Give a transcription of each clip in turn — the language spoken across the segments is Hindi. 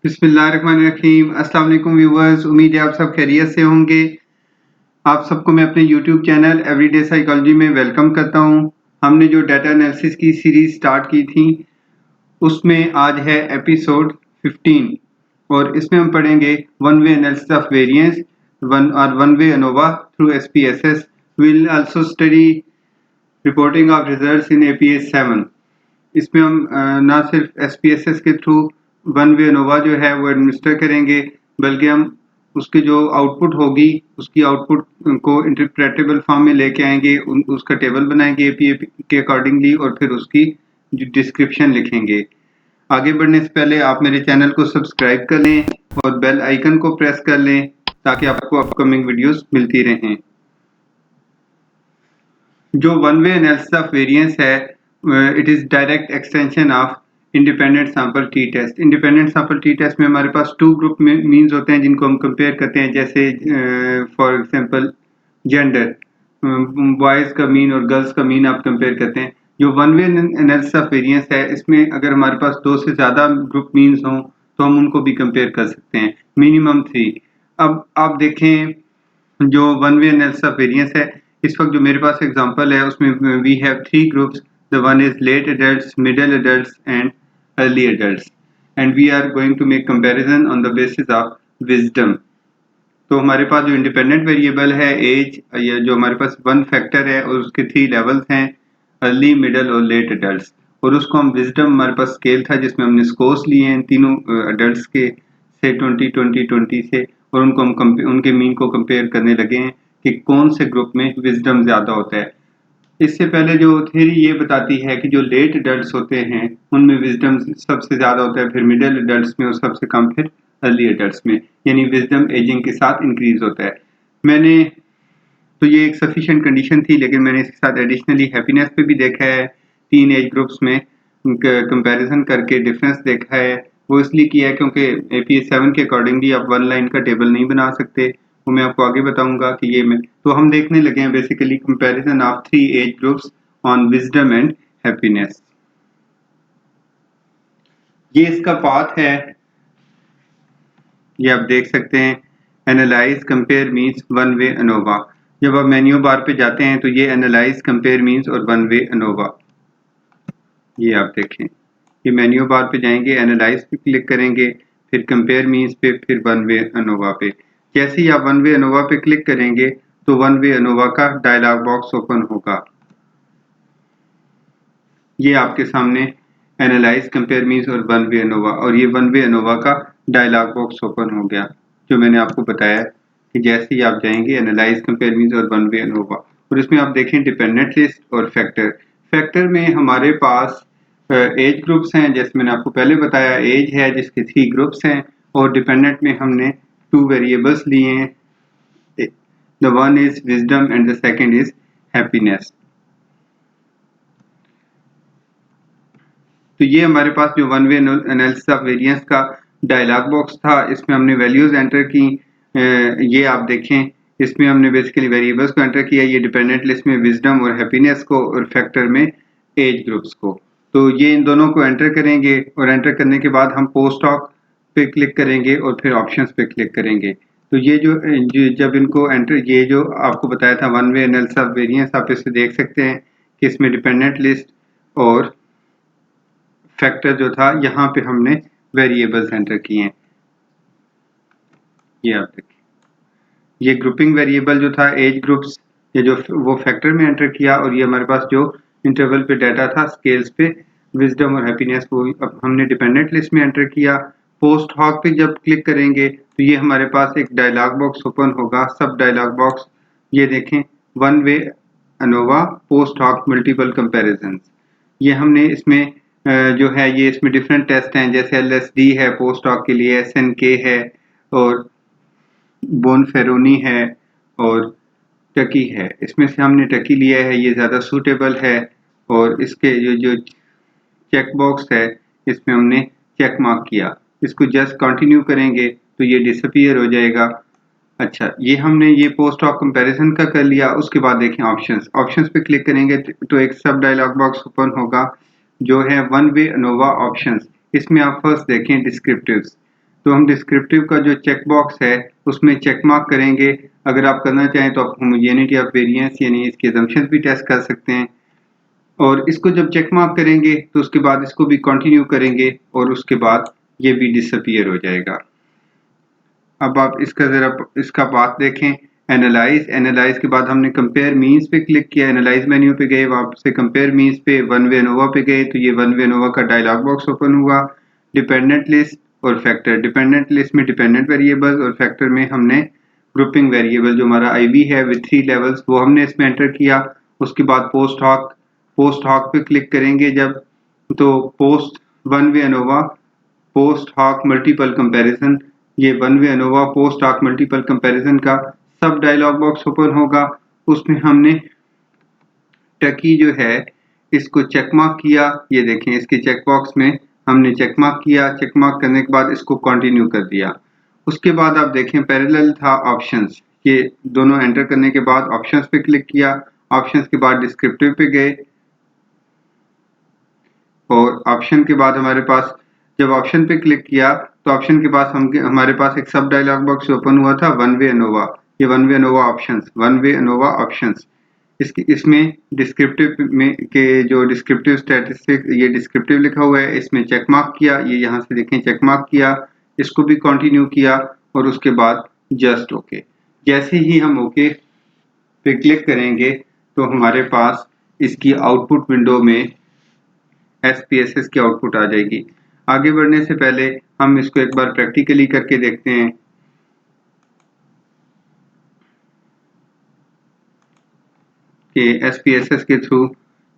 बिस्मिल्लाहिर्रहमानिर्रहीम। अस्सलाम वालेकुम व्यूवर्स, उम्मीद है आप सब खैरियत से होंगे। आप सबको मैं अपने यूट्यूब चैनल एवरीडे साइकोलॉजी में वेलकम करता हूं। हमने जो डाटा एनालिसिस की सीरीज स्टार्ट की थी उसमें आज है एपिसोड 15 और इसमें हम पढ़ेंगे one way analysis of variance one way ANOVA through SPSS. Will also study reporting of results in APS 7। इसमें हम ना सिर्फ एसपीएसएस के थ्रू वन वे एनोवा जो है वो एडमिनिस्टर करेंगे, बल्कि हम उसकी जो आउटपुट होगी उसकी आउटपुट को इंटरप्रेटेबल फॉर्म में लेके आएंगे, उसका टेबल बनाएंगे एपीए के अकॉर्डिंगली और फिर उसकी डिस्क्रिप्शन लिखेंगे। आगे बढ़ने से पहले आप मेरे चैनल को सब्सक्राइब कर लें और बेल आइकन को प्रेस कर लें ताकि आपको अपकमिंग वीडियोस मिलती रहें। जो one way analysis of variance है it is direct extension of independent sample t test. Independent sample t test में हमारे पास टू ग्रुप मीन्स होते हैं जिनको हम कंपेयर करते हैं, जैसे फॉर एग्जांपल जेंडर, बॉयज का मीन और गर्ल्स का मीन आप कंपेयर करते हैं। जो one way analysis of variance है इसमें अगर हमारे पास दो से ज़्यादा ग्रुप मीन्स हों तो हम उनको भी कंपेयर कर सकते हैं, मिनिमम 3। अब आप देखें जो one way analysis of variance है, इस वक्त जो मेरे पास एग्जांपल है उसमें we have 3 groups. The one is late adults, middle adults and early adults, and we are going to make comparison on the basis of wisdom. तो हमारे पास जो इंडिपेंडेंट वेरिएबल है एज, या जो हमारे पास वन फैक्टर है और उसके 3 लेवल्स हैं, अर्ली, मिडिल और लेट एडल्ट्स, और उसको हम विजडम, हमारे पास स्केल था जिसमें हमने स्कोर्स लिए हैं तीनों एडल्ट्स के से 20 से, और उनको हम उनके मीन को कंपेयर करने लगे हैं कि कौन से ग्रुप में विजडम ज़्यादा होता है। इससे पहले जो थ्योरी ये बताती है कि जो लेट एडल्ट्स होते हैं उनमें विजडम सबसे ज़्यादा होता है, फिर मिडिल एडल्ट्स में और सबसे कम फिर अर्ली एडल्ट्स में, यानी विजडम एजिंग के साथ इंक्रीज होता है। मैंने तो ये एक सफिशिएंट कंडीशन थी, लेकिन मैंने इसके साथ एडिशनली हैप्पीनेस पे भी देखा है, 3 एज ग्रुप्स में कंपैरिजन करके डिफरेंस देखा है। वो इसलिए किया है क्योंकि एपीएस 7 के अकॉर्डिंगली आप वन लाइन का टेबल नहीं बना सकते, वो मैं आपको आगे बताऊंगा कि ये मैं तो हम देखने लगे हैं basically comparison of 3 as groups on wisdom and happiness. ये इसका पाथ है, ये आप देख सकते हैं, analyse compare means one way ANOVA. जब आप मेन्यू बार पे जाते हैं तो ये एनालाइज कंपेयर मीन्स और वन वे एनोवा, ये आप देखें, ये मेन्यू बार पे जाएंगे, एनालाइज पे क्लिक करेंगे, फिर कंपेयर मीन्स पे, फिर वन वे एनोवा पे। जैसे ही आप वन वे एनोवा पे क्लिक करेंगे तो वन वे एनोवा का डायलॉग बॉक्स ओपन होगा। ये आपके सामने एनालाइज कंपेयर मीन्स और वन वे एनोवा, और ये वन वे एनोवा का डायलॉग बॉक्स ओपन हो गया जो मैंने आपको बताया कि जैसे ही आप जाएंगे एनालाइज कंपेयर मीन्स और वन वे एनोवा, और इसमें आप देखें डिपेंडेंट लिस्ट और फैक्टर। फैक्टर में हमारे पास एज ग्रुप्स हैं, जैसे मैंने आपको पहले बताया एज है जिसके 3 ग्रुप्स हैं, और डिपेंडेंट में हमने 2 वेरिएबल्स लिए हैं, the one is wisdom and the second is happiness. तो ये हमारे पास जो one way analysis of variance का डायलॉग बॉक्स था, इसमें हमने वैल्यूज एंटर की। ये आप देखें, इसमें हमने बेसिकली वेरिएबल्स को एंटर किया, ये डिपेंडेंट लिस्ट में विजडम और हैप्पीनेस को, और फैक्टर में एज ग्रुप्स को। तो ये इन दोनों को एंटर करेंगे, और एंटर करने के बाद हम पोस्ट हॉक पे क्लिक करेंगे और फिर ऑप्शंस पे क्लिक करेंगे। तो ये जब इनको एंटर, ये जो आपको बताया था one way analysis of variance, आप इससे देख सकते हैं कि इसमें डिपेंडेंट लिस्ट और फैक्टर जो था यहाँ पे हमने वेरिएबल्स एंटर किए हैं। ये आप देखिए, ये ग्रुपिंग वेरिएबल जो था एज ग्रुप्स, ये जो वो फैक्टर में एंटर किया, और ये हमारे पास जो इंटरवल पे डाटा था स्केल्स पे विजडम और हैप्पीनेस, वो अब हमने डिपेंडेंट लिस्ट में एंटर किया। पोस्ट हॉक पे जब क्लिक करेंगे तो ये हमारे पास एक डायलॉग बॉक्स ओपन होगा, सब डायलॉग बॉक्स। ये देखें, one way ANOVA post hoc multiple comparisons. ये हमने इसमें जो है ये इसमें डिफरेंट टेस्ट हैं, जैसे एलएसडी है पोस्ट हॉक के लिए, एसएनके है, और बोनफेरोनी है, और टकी है। इसमें से हमने टकी लिया है, ये ज़्यादा सूटेबल है, और इसके जो चेक बॉक्स है इसमें हमने चेक मार्क किया। इसको जस्ट कंटिन्यू करेंगे तो ये डिसअपीयर हो जाएगा। अच्छा, ये हमने ये पोस्ट हॉक कंपैरिजन का कर लिया। उसके बाद देखें ऑप्शंस, ऑप्शंस पे क्लिक करेंगे तो एक सब डायलॉग बॉक्स ओपन होगा जो है वन वे अनोवा ऑप्शंस। इसमें आप फर्स्ट देखें डिस्क्रिप्टिव्स, तो हम डिस्क्रिप्टिव का जो चेक बॉक्स है उसमें चेक मार्क करेंगे। अगर आप करना चाहें तो आप होमोजेनिटी ऑफ वेरिएंस यानी इसके असम्पशंस भी टेस्ट कर सकते हैं। और इसको जब चेक मार्क करेंगे तो उसके बाद इसको भी कंटिन्यू करेंगे और उसके बाद ये भी डिसअपीयर हो जाएगा। अब आप इसका पाथ देखें। एनालाइज के बाद हमने कंपेयर मीन्स पे क्लिक किया, एनालाइज मेन्यू पे गए, वहां से कंपेयर मीन्स पे वन वे एनोवा पे गए तो ये वन वे एनोवा का डायलॉग बॉक्स ओपन हुआ। डिपेंडेंट लिस्ट और फैक्टर, डिपेंडेंट लिस्ट में डिपेंडेंट वेरिएबल्स और फैक्टर में हमने ग्रुपिंग वेरिएबल जो हमारा आईवी है विद 3 लेवल्स वो हमने इसमें एंटर किया। उसके बाद पोस्ट हॉक पे क्लिक करेंगे जब, तो post one way ANOVA post hoc multiple comparison, ये one way ANOVA post hoc multiple comparison का सब डायलॉग बॉक्स ओपन होगा। उसमें हमने टकी जो है इसको चेक मार्क किया, ये देखें इसके चेक बॉक्स में हमने चेक मार्क किया। चेक मार्क करने के बाद इसको कंटिन्यू कर दिया। उसके बाद आप देखें पैरेलल था ऑप्शंस, ये दोनों एंटर करने के बाद ऑप्शंस पे क्लिक किया। ऑप्शंस के बाद डिस्क्रिप्टिव पे गए और ऑप्शन के बाद हमारे पास जब ऑप्शन पे क्लिक किया तो ऑप्शन के पास हमारे पास एक सब डायलॉग बॉक्स ओपन हुआ था वन वे एनोवा, ये वन वे एनोवा ऑप्शंस। इसमें डिस्क्रिप्टिव में के जो डिस्क्रिप्टिव स्टैटिस्टिक ये डिस्क्रिप्टिव लिखा हुआ है इसमें चेक मार्क किया, ये यहाँ से देखें चेक मार्क किया, इसको भी कंटिन्यू किया और उसके बाद जस्ट ओके। जैसे ही हम ओके पे क्लिक करेंगे तो हमारे पास इसकी आउटपुट विंडो में SPSS की आउटपुट आ जाएगी। आगे बढ़ने से पहले हम इसको एक बार प्रैक्टिकली करके देखते हैं कि SPSS के थ्रू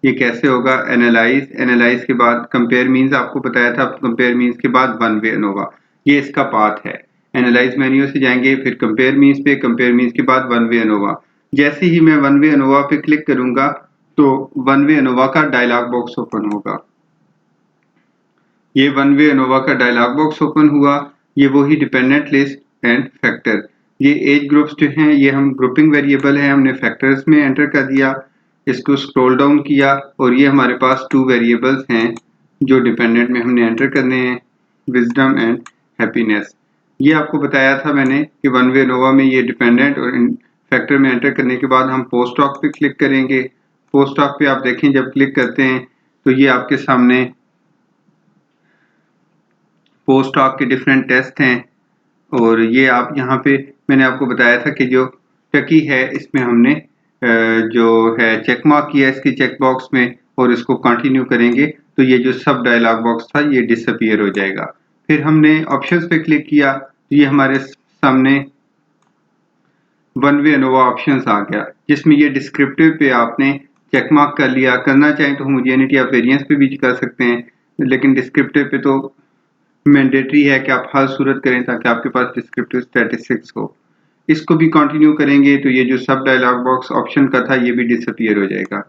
ये कैसे होगा। एनालाइज के बाद कंपेयर मीन्स आपको बताया था, कंपेयर मीन्स के बाद वन वे एनोवा, ये इसका पाथ है। एनालाइज मेन्यू से जाएंगे फिर कंपेयर मीन्स पे, कंपेयर मीन्स के बाद वन वे एनोवा। जैसे ही मैं वन वे एनोवा पे क्लिक करूंगा तो वन वे एनोवा का डायलॉग बॉक्स ओपन होगा। ये वन वे एनोवा का डायलॉग बॉक्स ओपन हुआ। ये वही डिपेंडेंट लिस्ट एंड फैक्टर, ये एज ग्रुप्स जो हैं ये हम ग्रुपिंग वेरिएबल है हमने फैक्टर्स में एंटर कर दिया। इसको स्क्रॉल डाउन किया और ये हमारे पास 2 वेरिएबल्स हैं जो डिपेंडेंट में हमने एंटर करने हैं, विजडम एंड हैप्पीनेस। ये आपको बताया था मैंने कि वन वे एनोवा में ये डिपेंडेंट और फैक्टर में एंटर करने के बाद हम पोस्ट हॉक पे क्लिक करेंगे। पोस्ट हॉक पे आप देखें जब क्लिक करते हैं तो ये आपके सामने पोस्ट हॉक के डिफरेंट टेस्ट हैं और ये आप यहाँ पे मैंने आपको बताया था कि जो टकी है इसमें हमने जो है चेक मार्क किया इसकी चेक बॉक्स में और इसको कंटिन्यू करेंगे तो ये जो सब डायलॉग बॉक्स था ये डिसअपीयर हो जाएगा। फिर हमने ऑप्शंस पे क्लिक किया तो ये हमारे सामने वन वे एनोवा ऑप्शंस आ गया जिसमें ये डिस्क्रिप्टिव पे आपने चेक मार्क कर लिया। करना चाहें तो होमोजेनिटी ऑफ वेरिएंस पे भी कर सकते हैं, लेकिन डिस्क्रिप्टिव पे तो मैंडेटरी है कि आप हर सूरत करें ताकि आपके पास डिस्क्रिप्टिव स्टैटिस्टिक्स हो। इसको भी कंटिन्यू करेंगे तो ये जो सब डायलॉग बॉक्स ऑप्शन का था ये भी डिसअपीयर हो जाएगा।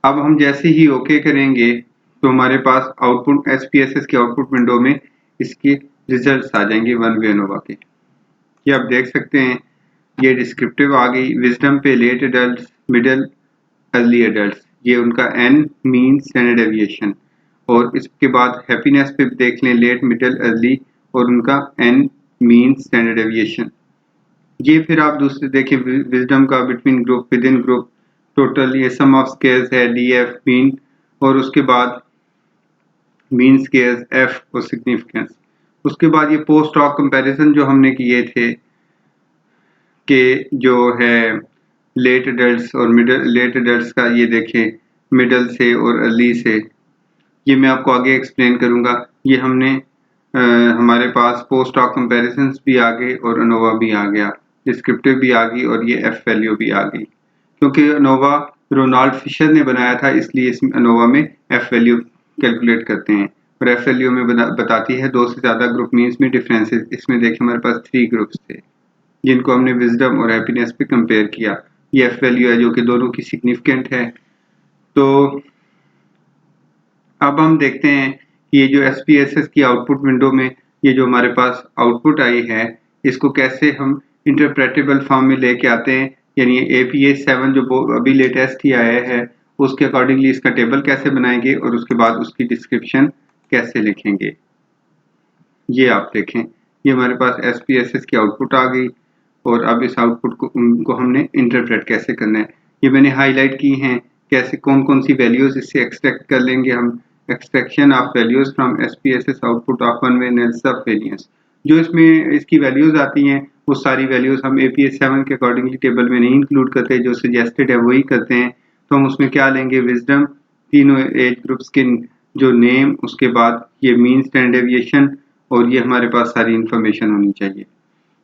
अब हम जैसे ही ओके करेंगे तो हमारे पास आउटपुट SPSS की आउटपुट विंडो में इसके रिजल्ट्स आ जाएंगे वन वे एनोवा के। ये आप देख सकते हैं ये डिस्क्रिप्टिव आ गई। विजडम पे late adult, middle, early adult, ये उनका N मीन स्टैंडर्ड डेविएशन, और इसके बाद हैप्पीनेस पे देख लें लेट, मिडिल, अर्ली और उनका N मीन स्टैंडर्ड डेविएशन। ये फिर आप दूसरे देखें विजडम का between group, with in group, total, ये सम ऑफ स्केयर्स है DF मीन, और उसके बाद मीन स्केयर्स F और सिग्निफिकेंस। उसके बाद ये पोस्ट हॉक कंपैरिजन जो हमने किए थे कि जो है लेट एडल्ट्स और मिडिल, लेट एडल्ट्स का ये देखें मिडल से और अर्ली से, ये मैं आपको आगे एक्सप्लेन करूंगा। ये हमने हमारे पास पोस्ट हॉक कंपैरिजंस भी आ गए और एनोवा भी आ गया, डिस्क्रिप्टिव भी आ गई और ये F वैल्यू भी आ गई। क्योंकि एनोवा रोनाल्ड फिशर ने बनाया था इसलिए इस एनोवा में F वैल्यू कैलकुलेट करते हैं और F वैल्यू में बताती है 2 से ज़्यादा ग्रुप मीन्स में डिफरेंसेस। इसमें देखें हमारे पास 3 ग्रुप्स थे जिनको हमने विजडम और हैप्पीनेस पे कंपेयर किया। ये F वैल्यू है जो कि दोनों की सिग्निफिकेंट है। तो अब हम देखते हैं कि ये जो SPSS की आउटपुट विंडो में ये जो हमारे पास आउटपुट आई है इसको कैसे हम इंटरप्रेटेबल फॉर्म में लेके आते हैं, यानी APA7 जो अभी लेटेस्ट ही आया है उसके अकॉर्डिंगली इसका टेबल कैसे बनाएंगे और उसके बाद उसकी डिस्क्रिप्शन कैसे लिखेंगे। ये आप देखें ये हमारे पास SPSS की आउटपुट आ गई और अब इस आउटपुट को हमने इंटरप्रेट कैसे करना है ये मैंने हाईलाइट की हैं। कैसे कौन कौन सी वैल्यूज इससे एक्सट्रैक्ट कर लेंगे हम। Extraction of values from SPSS output of one way analysis of variance. जो इसमें इसकी वैल्यूज आती हैं वो सारी वैल्यूज हम APS 7 के अकॉर्डिंगली टेबल में नहीं इंक्लूड करते, जो सजेस्टेड है वही करते हैं। तो हम उसमें क्या लेंगे, विजडम, तीनों एज ग्रुप्स के जो नेम, उसके बाद ये मीन स्टैंडर्ड डेविएशन और ये हमारे पास सारी इंफॉर्मेशन होनी चाहिए।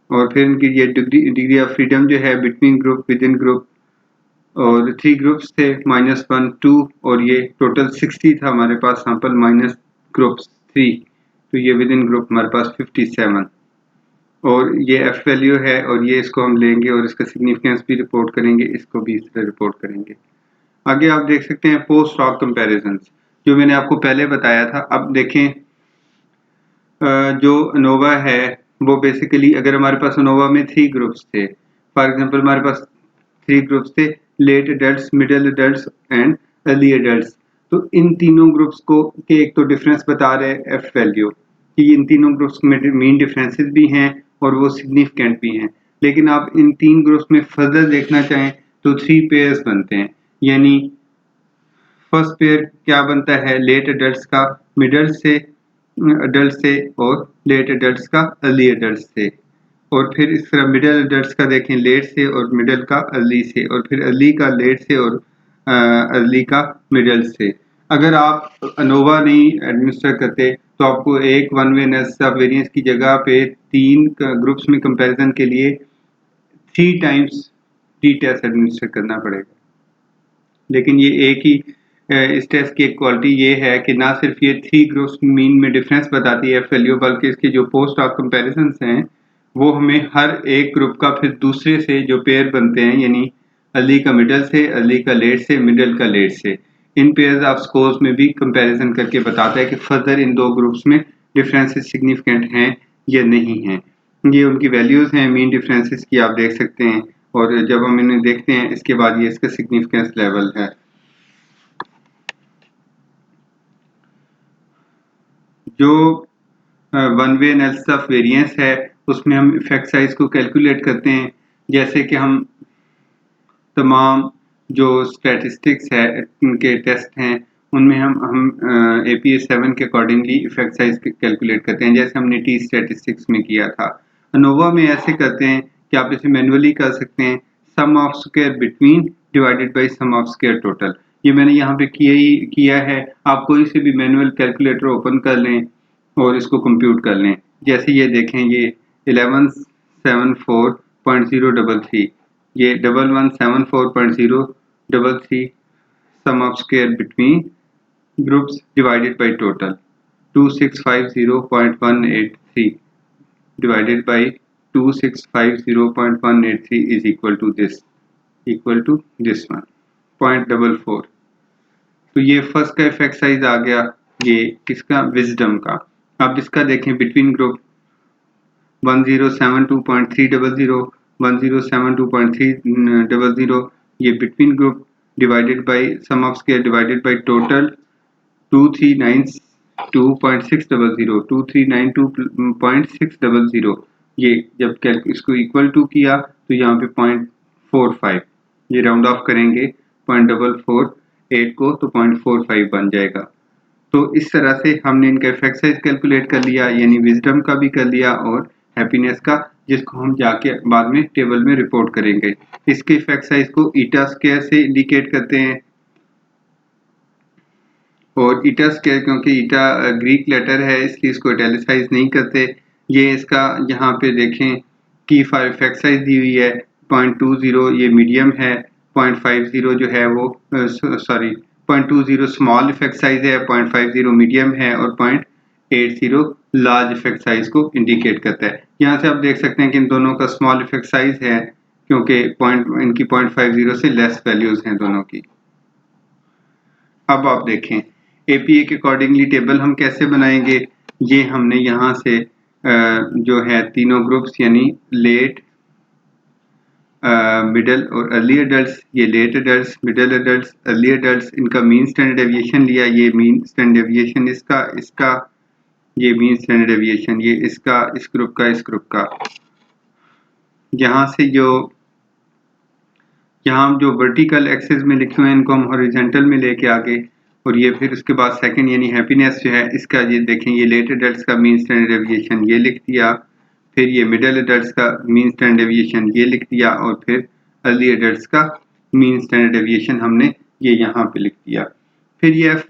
और फिर इनकी ये डिग्री ऑफ फ्रीडम जो है between group, with in group, और 3 ग्रुप्स थे -1 2 और ये टोटल 60 था हमारे पास सैंपल माइनस ग्रुप्स 3, तो ये विद इन ग्रुप हमारे पास 57 और ये एफ वैल्यू है और ये इसको हम लेंगे और इसका सिग्निफिकेंस भी रिपोर्ट करेंगे, इसको भी इस तरह रिपोर्ट करेंगे। आगे आप देख सकते हैं पोस्ट हॉक कंपैरिजंस, जो मैंने आपको पहले बताया था। अब देखें जो अनोवा है वो बेसिकली, अगर हमारे पास अनोवा में 3 ग्रुप्स थे, फॉर एग्जांपल हमारे पास 3 ग्रुप्स थे, late adults, middle adults and early adults. तो इन तीनों ग्रुप्स को के एक तो डिफरेंस बता रहे हैं एफ वैल्यू कि इन तीनों ग्रुप्स में मीन डिफरेंसेस भी हैं और वो सिग्निफिकेंट भी हैं। लेकिन आप इन 3 ग्रुप्स में फर्दर देखना चाहें तो 3 पेयर्स बनते हैं, यानी फर्स्ट पेयर क्या बनता है, लेट एडल्ट्स का मिडल से एडल्ट से और लेट एडल्ट्स का अर्ली एडल्ट से। और फिर इस तरह मिडल एडल्ट्स का देखें लेट से और मिडल का अर्ली से, और फिर अर्ली का लेट से और अर्ली का मिडल से। अगर आप अनोवा नहीं एडमिनिस्टर करते तो आपको एक one way analysis of variance की जगह पे 3 ग्रुप्स में कंपैरिजन के लिए 3 टाइम्स टी टेस्ट एडमिनिस्टर करना पड़ेगा। लेकिन ये एक ही इस टेस्ट की एक क्वालिटी ये है कि ना सिर्फ ये 3 ग्रुप्स मीन में डिफरेंस बताती है वैल्यू, बल्कि इसके जो पोस्ट ऑफ कंपैरिजंस हैं वो हमें हर एक ग्रुप का फिर दूसरे से जो पेयर बनते हैं, यानी अर्ली का मिडल से, अर्ली का लेट से, मिडल का लेट से, इन पेयर्स ऑफ स्कोर्स में भी कंपैरिजन करके बताता है कि फर्दर इन 2 ग्रुप्स में डिफरेंसेस सिग्निफिकेंट हैं या नहीं हैं। ये उनकी वैल्यूज हैं मीन डिफरेंसेस की, आप देख सकते हैं। और जब हम इन्हें देखते हैं इसके बाद ये इसका सिग्निफिकेंस लेवल है। जो one way analysis of variance है उसमें हम इफेक्ट साइज को कैलकुलेट करते हैं, जैसे कि हम तमाम जो स्टैटिस्टिक्स है उनके टेस्ट हैं उनमें हम APS 7 के अकॉर्डिंगली इफेक्ट साइज कैलकुलेट करते हैं, जैसे हमने टी स्टैटिस्टिक्स में किया था। अनोवा में ऐसे करते हैं कि आप इसे मैनुअली कर सकते हैं, sum of square between divided by sum of square total. ये मैंने यहाँ पे किया है। आप कोई से भी मैनुअल कैलकुलेटर ओपन कर लें और इसको कंप्यूट कर लें। जैसे ये देखें, ये 1174.033, ये 1174.033 sum of square between groups divided by total 2650.183 divided by 2650.183 is equal to this one 0.44। तो ये फर्स्ट का इफेक्ट साइज आ गया, ये किसका, विजडम का। अब इसका देखें बिटवीन ग्रुप 1072.300 1072.300, ये between group divided by sum of square divided by total 2392.600 2392.600। ये जब इसको इक्वल टू किया तो यहाँ पे 0.45, ये राउंड ऑफ करेंगे 0.448 को तो 0.45 बन जाएगा। तो इस तरह से हमने इनका इफेक्ट साइज कैलकुलेट कर लिया, यानी विजडम का भी कर लिया और हैप्पीनेस का, जिसको हम जाके बाद में टेबल में रिपोर्ट करेंगे। इसके इफेक्ट साइज को ईटा स्क्वायर से इंडिकेट करते हैं, और ईटा स्क्वायर क्योंकि ईटा ग्रीक लेटर है इसलिए इसको इटैलिसाइज नहीं करते। ये इसका यहाँ पे देखें की फॉर इफेक्ट साइज दी हुई है 0.20, ये मीडियम है, 0.50 जो है वो 0.20 स्मॉल इफेक्ट साइज है, 0.50 मीडियम है और 0.80 लार्ज इफेक्ट साइज को इंडिकेट करता है। यहाँ से आप देख सकते हैं कि इन दोनों का स्मॉल इफेक्ट साइज है क्योंकि इनकी 0.50 से लेस वैल्यूज हैं दोनों की। अब आप देखें APA के अकॉर्डिंगली टेबल हम कैसे बनाएंगे। ये हमने यहाँ से जो है तीनों ग्रुप्स यानी लेट, मिडल और अर्ली एडल्ट्स, ये late adults, middle adults, early adults, इनका मीन स्टैंडर्ड डेविएशन लिया। ये मीन स्टैंडर्ड डेविएशन इसका ये मीन स्टैंडर्ड डेविएशन, ये इसका, इस ग्रुप का, इस ग्रुप का। यहाँ से यहाँ जो वर्टिकल एक्सिस में लिखे हुए हैं इनको हम हॉरिजॉन्टल में लेके आगे, और ये फिर उसके बाद सेकंड यानी हैप्पीनेस जो है इसका, ये देखें, ये लेट एडल्ट्स का मीन स्टैंडर्ड डेविएशन ये लिख दिया, फिर ये मिडिल एडल्ट्स का मीन स्टैंडर्ड डेविएशन ये लिख दिया, और फिर अर्ली एडल्ट्स का मीन स्टैंडर्ड डेविएशन हमने ये यहाँ पे लिख दिया। फिर ये एफ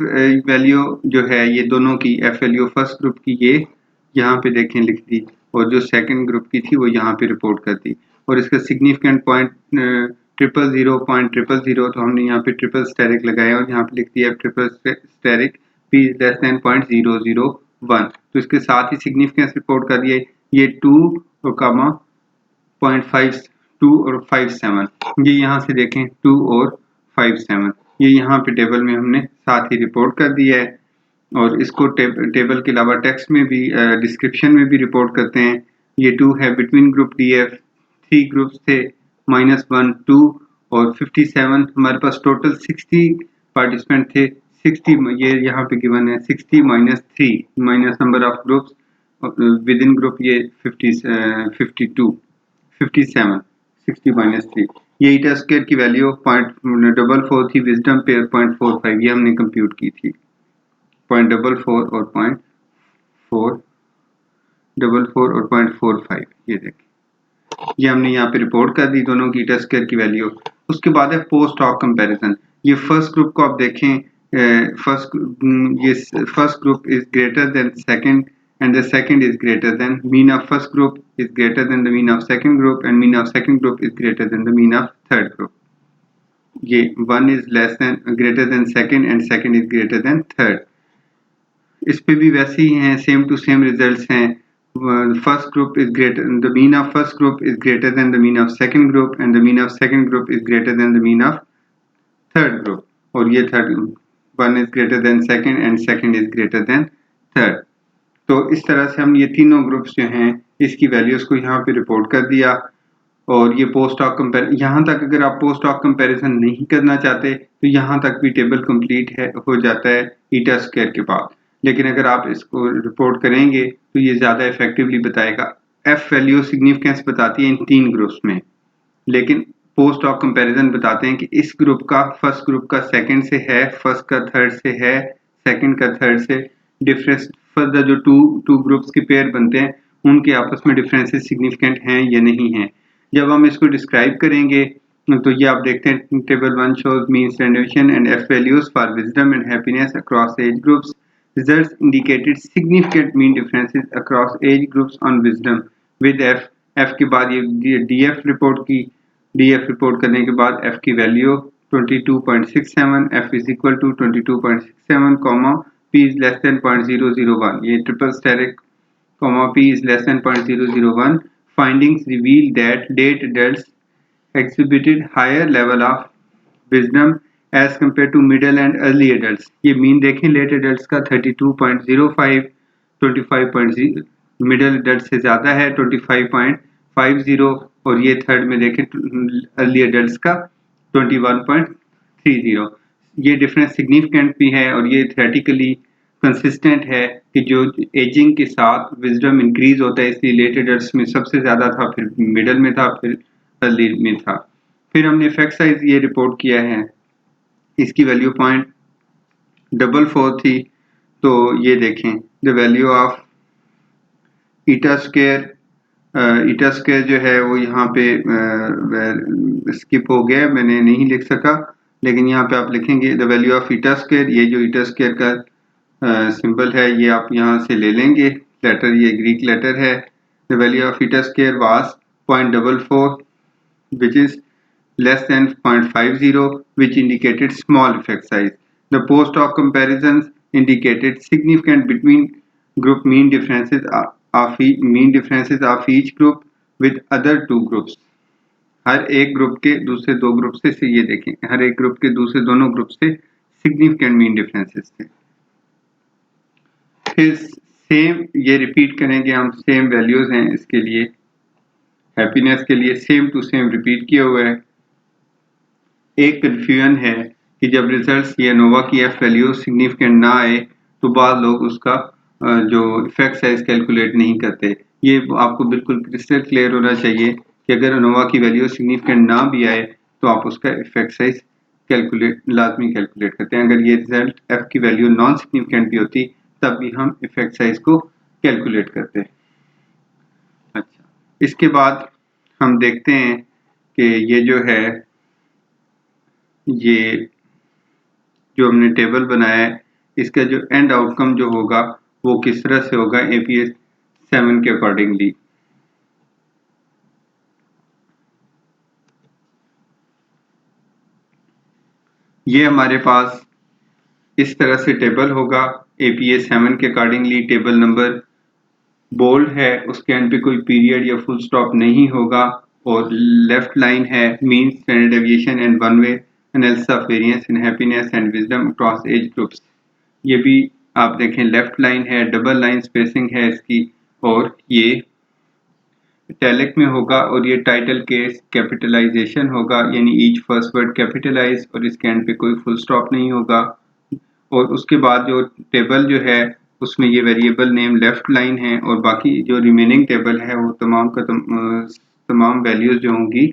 वैल्यू जो है ये दोनों की, एफ वैल्यू फर्स्ट ग्रुप की ये यहाँ पे देखें लिख दी, और जो सेकंड ग्रुप की थी वो यहाँ पे रिपोर्ट कर दी, और इसका सिग्निफिकेंट पॉइंट 0.000, तो हमने यहाँ पे ट्रिपल स्टेरिक लगाया और यहाँ पे लिख दिया triple asterisk p less than 0.001, तो इसके साथ ही सिग्निफिकेंस रिपोर्ट कर दिए, ये 2 और कामा 0.52 और 57, ये यहाँ से देखें 2 और 57, ये यहाँ पे टेबल में हमने साथ ही रिपोर्ट कर दिया है, और इसको टेबल के अलावा टेक्स्ट में भी, डिस्क्रिप्शन में भी रिपोर्ट करते हैं। ये 2 है बिटवीन ग्रुप DF, 3 ग्रुप्स थे, -1, 2 और 57, हमारे पास टोटल 60 पार्टिसिपेंट थे, 60 ये यहाँ पे गिवन है, 60 -3 minus number of groups with in group, ये 52 57, 60 -3, ये ईटा स्क्वायर की वैल्यू 0.44 थी, विजडम पेयर 0.45 ये हमने कंप्यूट की थी, 0.44 और 0.45 ये देखें, ये हमने यहाँ पे रिपोर्ट कर दी दोनों की ईटा स्क्वायर की वैल्यू। उसके बाद है पोस्ट हॉक कंपैरिजन। ये फर्स्ट ग्रुप को आप देखें, first group is greater than second and the second is greater than, mean of first group is greater than the mean of second group and mean of second group is greater than the mean of third group. ये one is less than greater than second and second is greater than third. इस पे भी वैसे ही हैं, सेम टू सेम रिजल्ट्स हैं। First group is greater, the mean of first group is greater than the mean of second group and the mean of second group is greater than the mean of third group, और ये third one is greater than second and second is greater than third. तो इस तरह से हम ये तीनों ग्रुप्स जो हैं इसकी वैल्यूज को यहाँ पे रिपोर्ट कर दिया, और ये पोस्ट हॉक कंपेयर, यहाँ तक अगर आप पोस्ट हॉक कंपैरिजन नहीं करना चाहते तो यहाँ तक भी टेबल कंप्लीट है, हो जाता है ईटा स्क्वायर के बाद, लेकिन अगर आप इसको रिपोर्ट करेंगे तो ये ज़्यादा इफेक्टिवली बताएगा। एफ वैल्यू सिग्निफिकेंस बताती है इन 3 ग्रुप्स में, लेकिन पोस्ट हॉक कंपैरिजन बताते हैं कि इस ग्रुप का फर्स्ट ग्रुप का सेकंड से है, फर्स्ट का थर्ड से है, सेकंड का थर्ड से डिफरेंस, फर्दर जो टू ग्रुप्स के पेयर बनते हैं उनके आपस में डिफरेंसेस सिग्निफिकेंट हैं या नहीं हैं। जब हम इसको डिस्क्राइब करेंगे तो ये आप देखते हैं, table 1 shows mean standard and F values for wisdom and happiness across age groups, results indicated significant mean differences across age groups on wisdom with F, F के बाद ये डीएफ रिपोर्ट की, डीएफ रिपोर्ट करने के बाद एफ की value 22.67, F is equal to 22.67 comma p is less than 0.001, ये triple asterisk comma p is less than 0.001, findings reveal that late adults exhibited higher level of wisdom as compared to middle and early adults। ये मीन देखें late adults का 32.05, 25.0 मिडिल adults से ज़्यादा है 25.50, और ये थर्ड में देखें early adults का 21.30। ये डिफरेंस सिग्निफिकेंट भी है और ये थ्योरेटिकली कंसिस्टेंट है कि जो एजिंग के साथ विजडम इंक्रीज होता है, इसलिए लेट एडल्ट्स में सबसे ज़्यादा था, फिर मिडल में था, फिर अर्ली में था। फिर हमने इफेक्ट साइज ये रिपोर्ट किया है, इसकी वैल्यू 0.44 थी, तो ये देखें the value of eta square, eta square जो है वो यहाँ पे स्किप हो गया, मैंने नहीं लिख सका, लेकिन यहाँ पे आप लिखेंगे the value of eta square, ये जो ईटा स्क्वायर का सिंबल है ये आप यहाँ से ले लेंगे, लेटर ये ग्रीक लेटर है। The value of eta square was 0.44 which is less than 0.50 which indicated small effect size. The post hoc comparisons indicated significant between group mean differences of each group with other two groups। हर एक ग्रुप के दूसरे दो ग्रुप से ये देखें, हर एक ग्रुप के दूसरे दोनों ग्रुप से सिग्निफिकेंट मीन डिफरेंसेस थे। फिर सेम ये रिपीट करेंगे हम, सेम वैल्यूज हैं इसके लिए, हैप्पीनेस के लिए सेम टू सेम रिपीट किया हुआ है। एक कन्फ्यूजन है कि जब रिजल्ट्स ये नोवा की एफ वैल्यू सिग्निफिकेंट ना आए तो बाद लोग उसका जो इफेक्ट साइज कैलकुलेट नहीं करते। ये आपको बिल्कुल क्रिस्टल क्लियर होना चाहिए कि अगर अनोवा की वैल्यू सिग्निफिकेंट ना भी आए तो आप उसका इफेक्ट साइज लाजमी कैलकुलेट करते हैं। अगर ये रिजल्ट एफ की वैल्यू नॉन सिग्निफिकेंट भी होती तब भी हम इफेक्ट साइज को कैलकुलेट करते हैं। अच्छा, इसके बाद हम देखते हैं कि ये जो है, ये जो हमने टेबल बनाया है इसका जो एंड आउटकम जो होगा वो किस तरह से होगा APS 7 के अकॉर्डिंगली। ये हमारे पास इस तरह से टेबल होगा APS 7 के अकॉर्डिंगली। टेबल नंबर बोल्ड है, उसके एंड पे कोई पीरियड या फुल स्टॉप नहीं होगा और लेफ्ट लाइन है mean standard deviation and one way analysis of variance in happiness and wisdom across age groups. ये भी आप देखें लेफ्ट लाइन है, डबल लाइन स्पेसिंग है इसकी, और ये इटैलिक में होगा और ये टाइटल केस कैपिटलाइजेशन होगा, यानी ईच फर्स्ट वर्ड कैपिटलाइज और इसके एंड पे कोई फुल स्टॉप नहीं होगा। और उसके बाद जो टेबल जो है उसमें ये वेरिएबल नेम लेफ्ट लाइन है और बाकी जो रिमेनिंग टेबल है वो तमाम वैल्यूज जो होंगी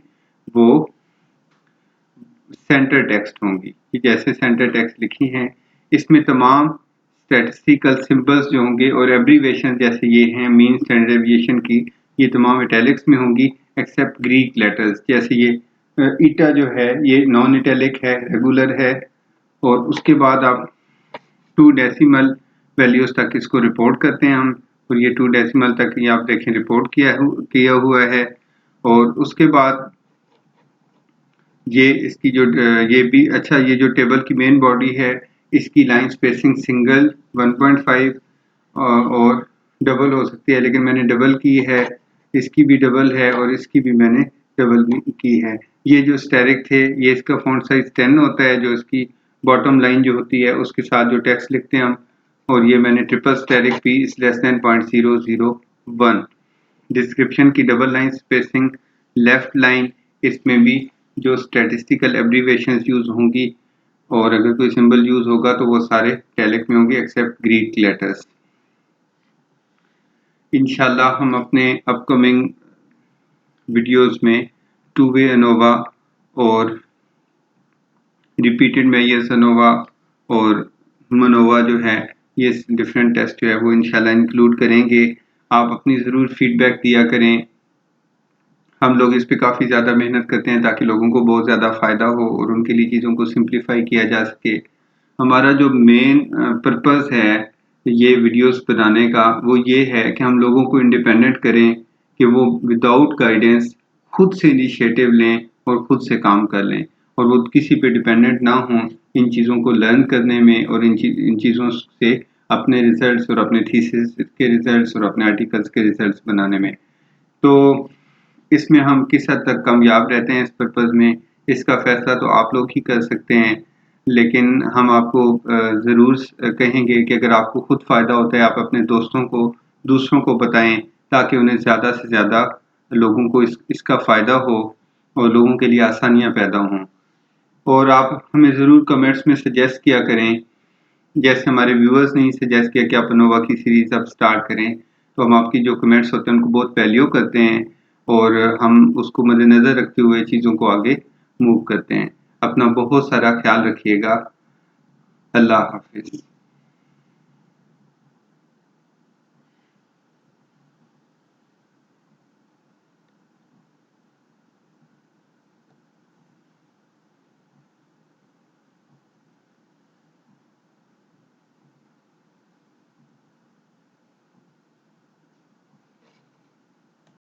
वो सेंटर टेक्स्ट होंगी। कि जैसे सेंटर टेक्स्ट लिखी हैं इसमें तमाम स्टैटिस्टिकल सिंबल्स जो होंगे और एब्रीवेशन जैसे ये हैं मीन स्टैंडर्ड डेविएशन की, ये तमाम इटैलिक्स में होंगी एक्सेप्ट ग्रीक लेटर्स। जैसे ये ईटा जो है ये नॉन इटैलिक है, रेगुलर है। और उसके बाद आप 2 डेसिमल वैल्यूज तक इसको रिपोर्ट करते हैं हम, और ये 2 डेसिमल तक ये आप देखें रिपोर्ट किया हुआ है। और उसके बाद ये इसकी जो ये भी अच्छा, ये जो टेबल की मेन बॉडी है इसकी लाइन स्पेसिंग सिंगल 1.5 और डबल हो सकती है, लेकिन मैंने डबल की है, इसकी भी डबल है और इसकी भी मैंने डबल की है। ये जो स्टेरिक थे ये इसका फॉन्ट साइज 10 होता है, जो इसकी बॉटम लाइन जो होती है उसके साथ जो टेक्स्ट लिखते हैं हम। और ये मैंने triple asterisk p is less than 0.001। Description की double line spacing left line, इसमें भी जो स्टैटिस्टिकल एब्रीवेशंस यूज होंगी और अगर कोई सिंबल यूज होगा तो वो सारे इटैलिक में होंगे एक्सेप्ट ग्रीक लेटर्स। इंशाल्लाह हम अपने अपकमिंग वीडियोस में टू वे अनोवा और रिपीटेड मेयर्स अनोवा और मनोवा जो है ये डिफरेंट टेस्ट जो है वो इंशाल्लाह इंक्लूड करेंगे। आप अपनी ज़रूर फीडबैक दिया करें। हम लोग इस पे काफ़ी ज़्यादा मेहनत करते हैं ताकि लोगों को बहुत ज़्यादा फ़ायदा हो और उनके लिए चीज़ों को सिंप्लीफाई किया जा सके। हमारा जो मेन पर्पस है ये वीडियोस बनाने का वो ये है कि हम लोगों को इंडिपेंडेंट करें कि वो विदाउट गाइडेंस खुद से इनिशिएटिव लें और खुद से काम कर लें और वो किसी पे डिपेंडेंट ना हों इन चीज़ों को लर्न करने में और इन चीज़ों से अपने रिजल्ट्स और अपने थीसिस के रिजल्ट्स और अपने आर्टिकल्स के रिजल्ट्स बनाने में। तो इसमें हम किस हद तक कामयाब रहते हैं इस पर्पज़ में, इसका फ़ैसला तो आप लोग ही कर सकते हैं। लेकिन हम आपको ज़रूर कहेंगे कि अगर आपको खुद फ़ायदा होता है आप अपने दोस्तों को, दूसरों को बताएँ ताकि उन्हें ज़्यादा से ज़्यादा लोगों को इसका फ़ायदा हो और लोगों के लिए आसानियाँ पैदा हों। और आप हमें ज़रूर कमेंट्स में सजेस्ट किया करें, जैसे हमारे व्यूअर्स ने सजेस्ट किया कि आप अनोवा की सीरीज़ अब स्टार्ट करें, तो हम आपकी जो कमेंट्स होते हैं उनको बहुत वैल्यू करते हैं और हम उसको मद्देनज़र रखते हुए चीज़ों को आगे मूव करते हैं। अपना बहुत सारा ख्याल रखिएगा। अल्लाह हाफ़िज़।